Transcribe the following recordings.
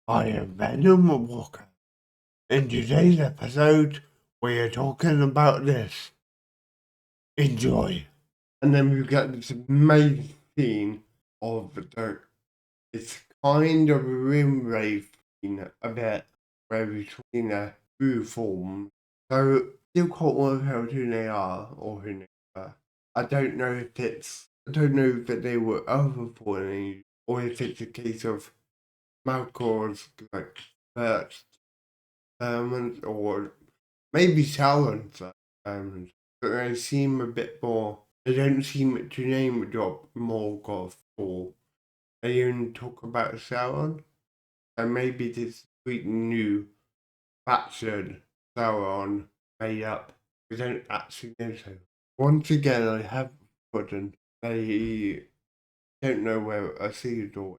I am Venom Walker. In today's episode, we are talking about this. Enjoy. And then we've got this amazing scene of it's kind of a rim race scene a bit where we've seen a blue form. So still can't work out who they are or who they are. I don't know if they were overfalling or if it's a case of Malcolm's like first or maybe Sauron's but they seem a bit more. They don't seem to name drop Morgoth or they only talk about Sauron, and maybe this sweet new faction Sauron made up. We don't actually know so. Once again, I have forgotten. They don't know where a Theodore.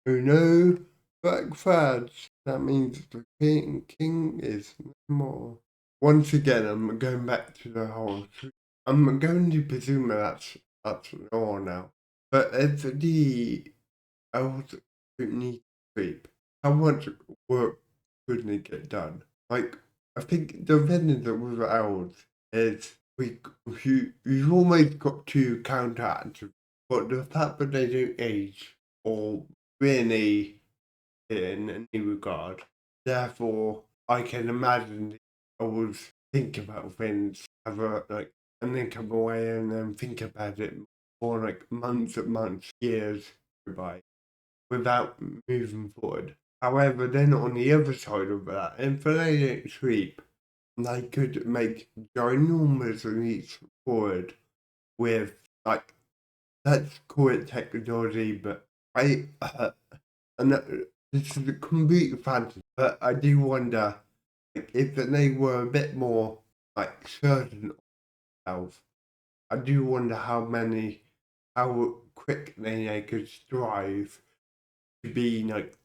Oh no, Black Fads. That means the king is no more. Once again, I'm going back to the whole. I'm going to presume that's all now. But it's the elves who need sleep. How much work could they get done? Like, I think the thing that with elves is you've almost got to counteract, but the fact that they don't age or really in any regard. Therefore, I can imagine I would think about things, have a, like, and then come away and then think about it for like months and months, years go by without moving forward. However, then on the other side of that, if they don't sleep, they could make ginormous leaps forward with, like, let's call it technology, but and this is a complete fantasy, but I do wonder like, if they were a bit more like certain of themselves. I do wonder how quick they could strive to be like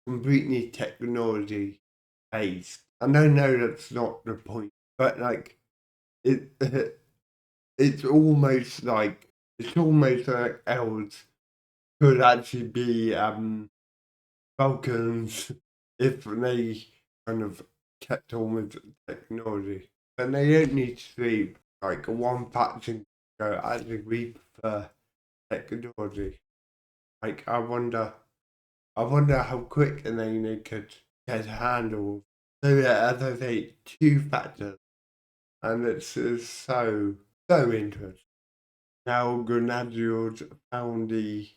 completely technology based. And I know that's not the point, but like it, it's almost like elves could actually be Falcons if they kind of kept on with technology. And they don't need to sleep like one faction go, actually we prefer technology. Like I wonder how quick and then they could get a handle. So yeah, as I say, two factors. And it's so interesting. Now Grenadiers found the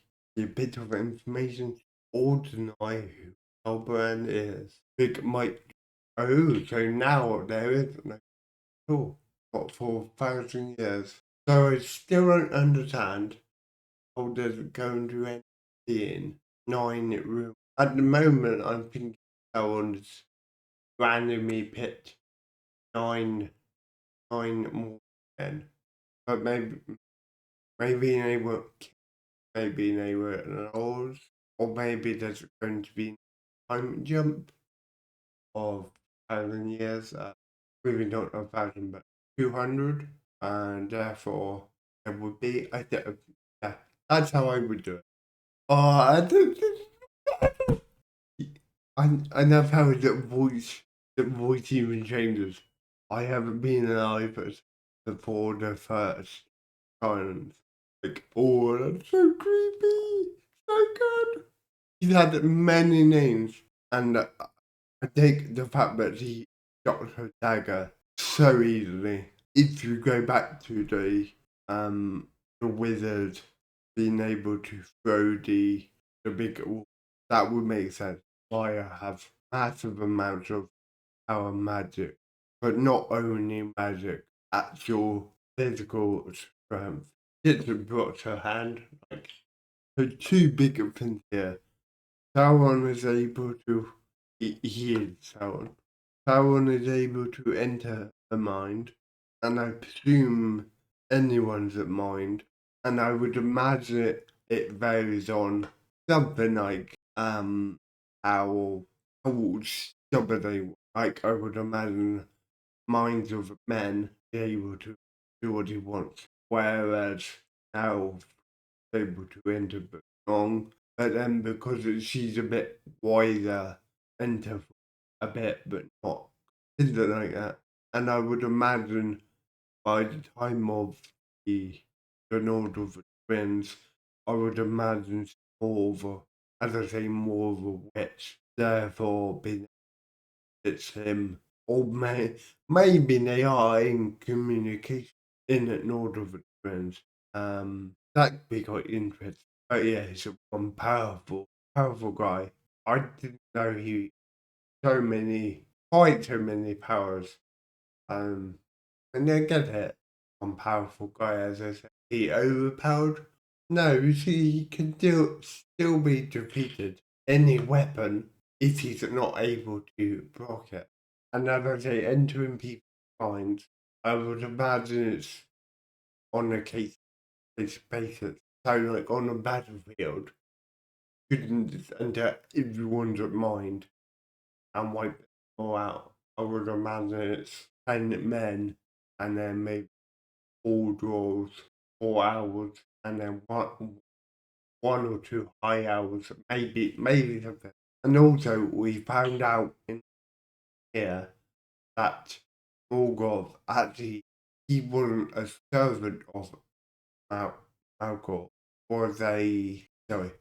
bit of information or deny who Halbrand is. Big Mike. Oh, so now there is no tool. What, for 1,000 years? So I still don't understand how does it going to end in 9 rooms. At the moment, I'm thinking someone's randomly picked nine, nine more men. But maybe they were, maybe they were old, or maybe there's going to be a time jump of 1,000 years, maybe not 1,000, but 200, and therefore it would be, yeah, that's how I would do it. Oh, I love how the voice even changes. I haven't been alive before the first silence. Like, oh, that's so creepy, so good. He's had many names, and I take the fact that he got her dagger so easily. If you go back to the wizard being able to throw the big that would make sense. Why I have massive amounts of power magic, but not only magic, actual physical strength. It brought her hand. Like, so two big things here. Sauron is able to heal Sauron. Sauron is able to enter the mind, and I presume anyone's mind, and I would imagine it varies on something like how stubborn they like. I would imagine minds of men be able to do what he wants, whereas elves able to enter but wrong. but then because she's a bit wiser into a bit, but not things like that. And I would imagine by the time of the Lord of the Twins, I would imagine she's more of a, as I say, more of a witch. Therefore, being it's him, or maybe they are in communication in the Lord of the Twins. That'd be quite interesting. But yeah, he's a one powerful guy. I didn't know he quite so many powers. Um, and then get it. One powerful guy, as I said. He overpowered? No, you see, he can still be defeated. Any weapon, if he's not able to block it. And as I say, entering people's minds, I would imagine it's on a case basis. So, like on a battlefield, couldn't enter everyone's mind and wipe it all out. I would imagine it's 10 men and then maybe 4 draws, 4 hours, and then one or two high hours, maybe something. And also, we found out in here that Morgoth actually he wasn't a servant of Malkor, was a sorry,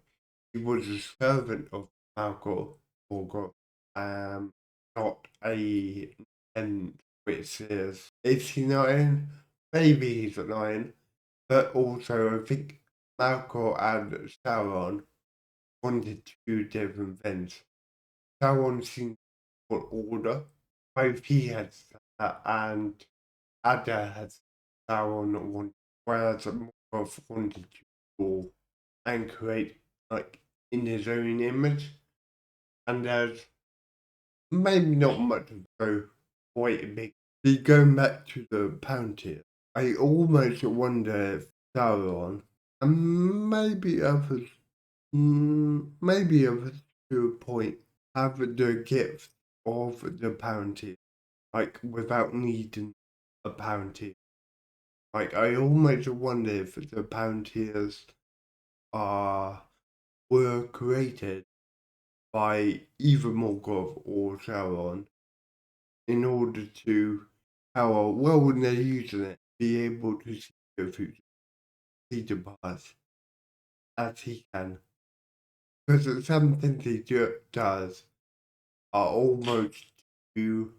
he was a servant of Malkor, Morgoth, not a and which is he not in? Maybe he's not in. But also, I think Malcolm and Sauron wanted two different things. Sauron seemed for order. Both he had and Ada had Sauron wanted, whereas Morgoth wanted to rule and create like in his own image. And there's maybe not much of so quite a big. Going back to the Palantir, I almost wonder if Sauron and maybe others to a point have the gift of the Palantir, like without needing a Palantir. Like I almost wonder if the Palantirs are were created by either Morgoth or Sauron in order to how well when they're using it, be able to see the future, see the past as he can. Because some things he does are too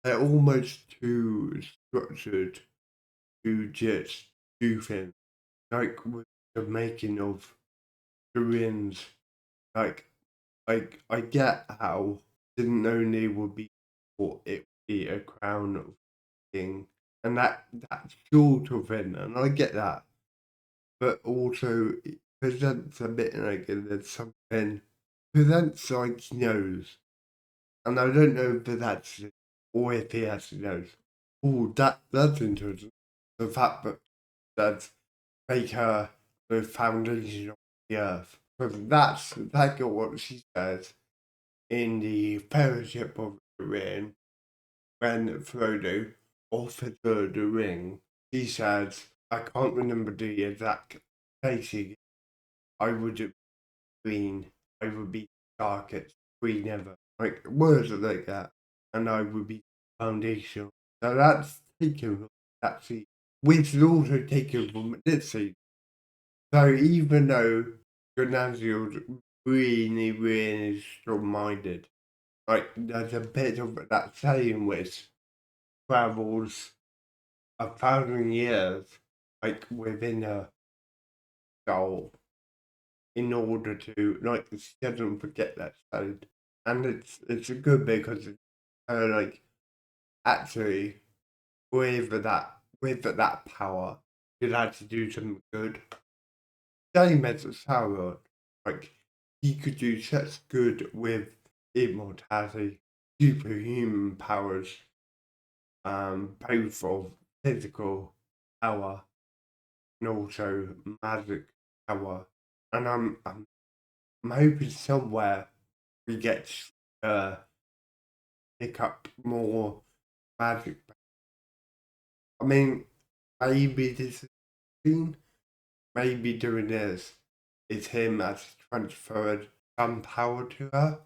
almost too structured to just do things. Like with the making of the rings, like I get how didn't know they would be or it would be a crown thing and that sort of thing, and I get that. But also it presents a bit like there's something presents like he knows. And I don't know if that's or if he actually knows. Oh, that's interesting. The fact that that's make her the foundation of the earth. Because that's exactly what she says in the Fellowship of the Ring when Frodo offered her the ring. He says, I can't remember the exact placing. I would have been, I would be darkest queen ever. Like words like that. And I would be foundational. So that's taken from that scene. Which is also taken from this scene. So even though Grenadier's really strong minded, like there's a bit of that saying which travels 1,000 years, like within a soul, in order to like she doesn't forget that side. And it's a good because it's like actually with that power, you'd actually do something good. Same as Sauron, like he could do such good with immortality, superhuman powers, both of physical power and also magic power. And I'm hoping somewhere we get to pick up more magic. I mean, maybe this scene, maybe doing this is him as transferred some power to her,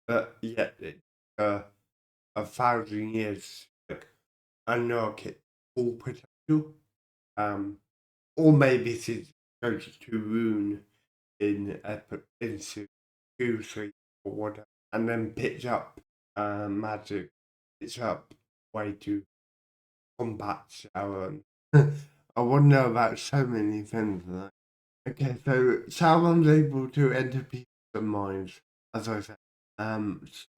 but yet it's 1,000 years like unlock its full potential. Um, or maybe she's goes to Rune in season 2, 3, or whatever, and then picks up magic, picks up way to combat Sauron. I wonder about so many things. Like. Okay, so Sauron's able to enter people's minds, as I said.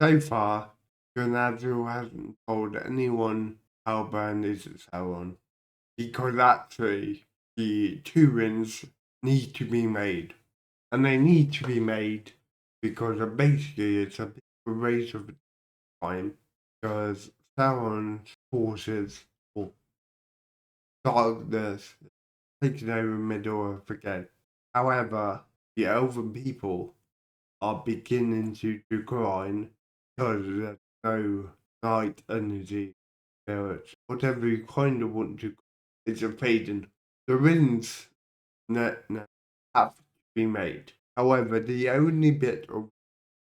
So far, Galadriel hasn't told anyone Halbrand is Sauron, because actually the two rings need to be made. And they need to be made because basically it's a bit of a race of time, because Sauron's forces or darkness taking over Middle-earth again. However, the elven people are beginning to decline because there's no light energy spirits. Whatever you kind of want to, it's a fading. The rings have to be made. However, the only bit of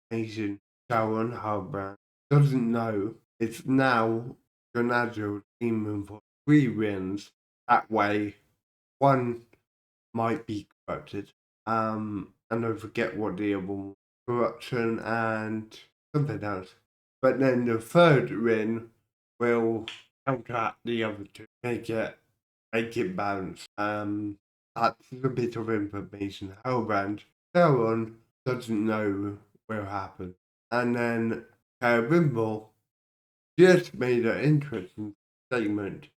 information Sauron Halbrand doesn't know is now Galadriel aiming for 3 rings. That way, one might be corrupted. And I forget what the other one, corruption and something else. But then the third ring will counteract the other two, make it balance. That's a bit of information. Hellbrand, Sauron doesn't know will happen. And then Bimble just made an interesting statement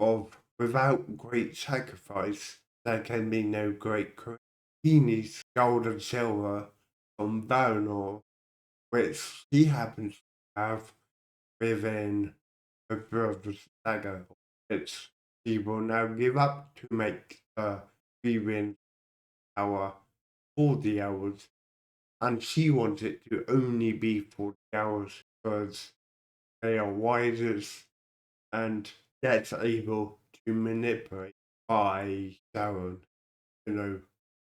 of without great sacrifice, there can be no great career. He needs gold and silver from Valinor, which he happens to have within a brother's dagger, which he will now give up to make the 3 ring tower for the hours. And she wants it to only be for the hours because they are wisest and that's able to manipulate by Sauron,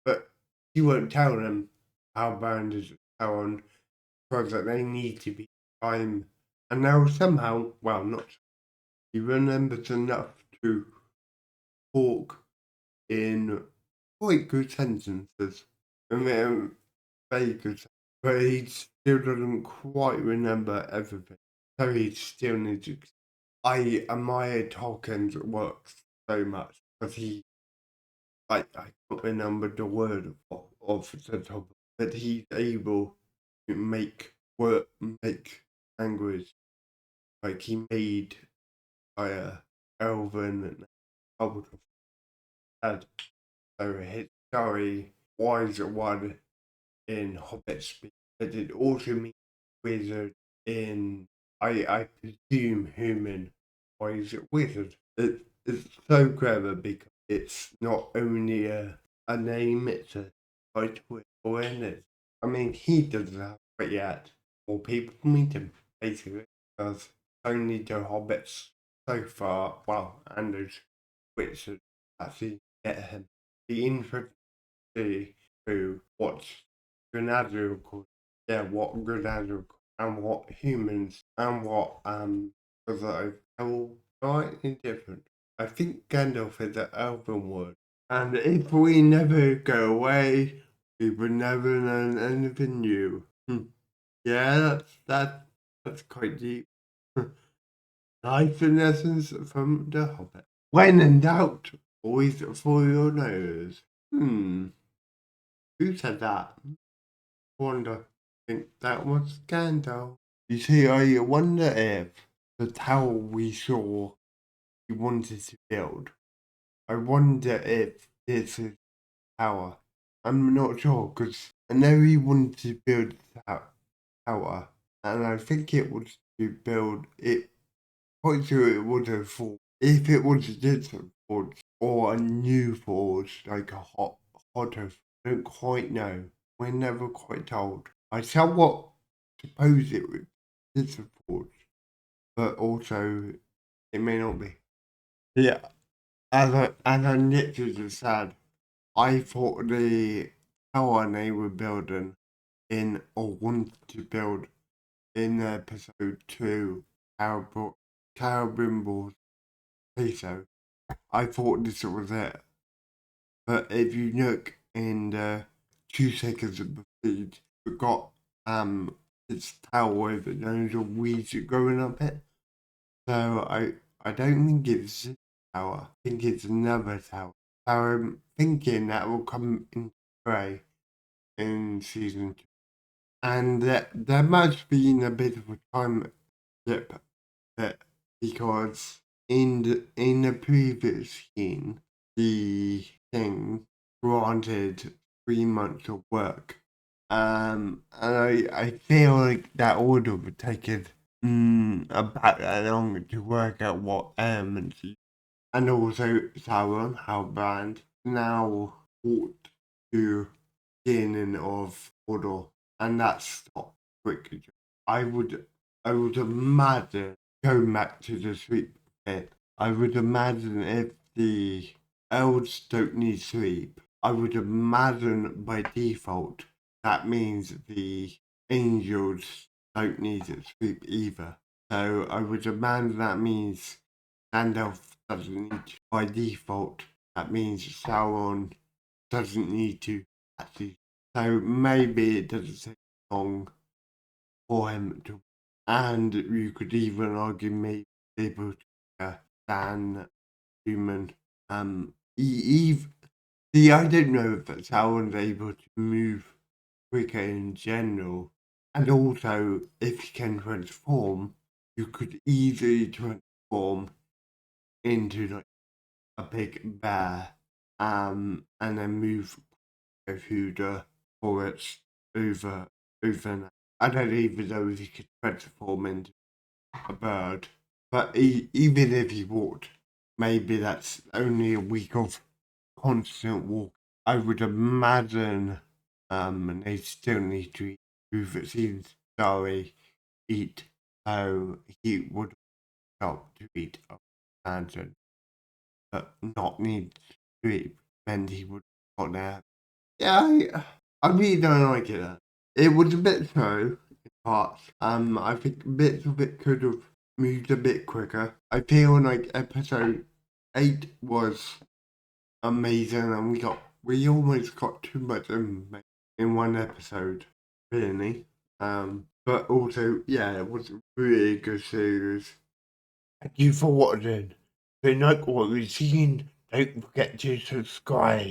But he won't tell them how bound is Sauron because they need to be time. And now somehow, well, not he remembers enough to talk in quite good sentences. I mean, very good, but he still doesn't quite remember everything. So he still needs to. I admire Tolkien's works so much because I can't remember the word of the top, but he's able to make language. Like he made Elven and Elven had so his story was one in Hobbit speak, but it also means wizard in I presume human. Why is it wizard? It's so clever because it's not only a name, it's a title in it. I mean, he doesn't have it yet. More people meet him, basically, because only the hobbits so far, well, and those wizards actually get him. The interesting to watch Grenadier, of course, yeah, what Grenadier and what humans and what because I will slightly different. I think Gandalf is an elven word. And if we never go away, we would never learn anything new. Yeah, that's quite deep. Life lessons from the Hobbit. When in doubt, always follow your nose. Who said that? Wonder. I think that was Gandalf. You see, I wonder if the tower we saw he wanted to build. I wonder if it's a tower. I'm not sure because I know he wanted to build a tower, and I think it was to build it. Quite sure it was a forge. If it was a different forge or a new forge, like a hotter, I don't quite know. We're never quite told. I somewhat suppose it was a forge, but also it may not be. Yeah, as I literally just said, I thought tower they were building in or wanted to build in episode 2, Tower Brimble's Peso. I thought this was it. But if you look in the 2 seconds of the feed, we've got its tower that there's a weeds going up it. So I don't think it's this tower. I think it's another tower. So I'm thinking that will come into play in season 2. And there must be a bit of a time skip because in the previous scene, the thing granted 3 months of work. And I feel like that order would take it about that long to work out what elements. And also Sauron, how band now ought to beginning of Mordor, and that's stopped quickly. I would imagine going back to the sleep pit. I would imagine if the elves don't need sleep, I would imagine by default that means the angels don't need sleep either. So I would imagine that means Gandalf doesn't need to by default. That means Sauron doesn't need to actually. So maybe it doesn't take long for him to, and you could even argue maybe able to than human. Eve. See, I don't know if that's how one's able to move quicker in general, and also if you can transform, you could easily transform into like a big bear, and then move through the forest over now. I don't even know if he could transform into a bird, but even if he walked, maybe that's only a week of constant walk. I would imagine, and they still need to eat food that seems sorry eat, so he would stop to eat a imagine, but not need to eat, then he would got there. Yeah, I really don't like it. It was a bit slow in parts. I think bits of it could have moved a bit quicker. I feel like episode 8 was amazing, and we almost got too much in one episode, really. But also, yeah, it was a really good series. Thank you for watching. If you like what we've seen, don't forget to subscribe.